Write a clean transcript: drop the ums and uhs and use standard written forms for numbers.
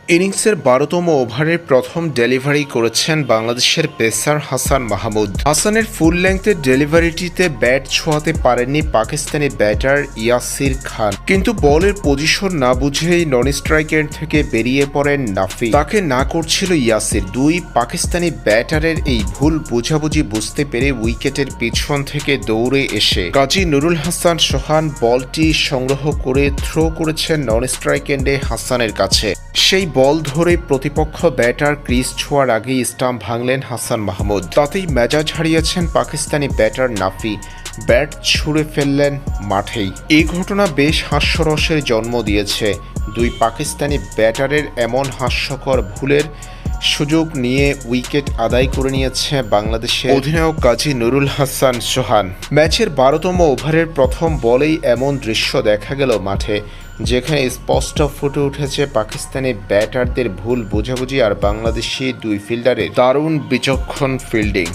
ইনিংসের ১২তম ওভারের প্রথম ডেলিভারি করেছেন বাংলাদেশের পেসার হাসান মাহমুদ। হাসানের ফুল লেংথের ডেলিভারিটিতে ব্যাট ছোঁয়াতে পারেননি পাকিস্তানি ব্যাটার ইয়াসির খান, কিন্তু বলের পজিশন না বুঝেই নন স্ট্রাইকের থেকে বেরিয়ে পড়েন নাফি। তাকে না করছিল ইয়াসির। দুই পাকিস্তানি ব্যাটারের এই ভুল বোঝাবুঝি বুঝতে পেরে উইকেটের পিছন থেকে দৌড়ে এসে কাজী নুরুল হাসান সোহান বলটি সংগ্রহ করে থ্রো করেছেন নন স্ট্রাইক এন্ডে হাসানের কাছে। সেই বল ধরে প্রতিপক্ষ ব্যাটার ক্রিজ ছোঁয়ার আগেই স্টাম্প ভাঙলেন হাসান মাহমুদ। তাতেই মেজাজ হারিয়েছেন পাকিস্তানি ব্যাটার নাফি, ব্যাট ছুঁড়ে ফেললেন মাঠেই। এই ঘটনা বেশ হাস্যরসের জন্ম দিয়েছে। দুই পাকিস্তানি ব্যাটারের এমন হাস্যকর ভুলের সুযোগ নিয়ে উইকেট আদায় করে নিয়েছে বাংলাদেশের অধিনায়ক কাজী নুরুল হাসান সোহান। ম্যাচের ১২তম ওভারের প্রথম বলেই এমন দৃশ্য দেখা গেল মাঠে, যেখানে স্পষ্ট ফুটে উঠেছে পাকিস্তানি ব্যাটারদের ভুল বোঝাবুঝি আর বাংলাদেশি দুই ফিল্ডারের দারুণ বিচক্ষণ ফিল্ডিং।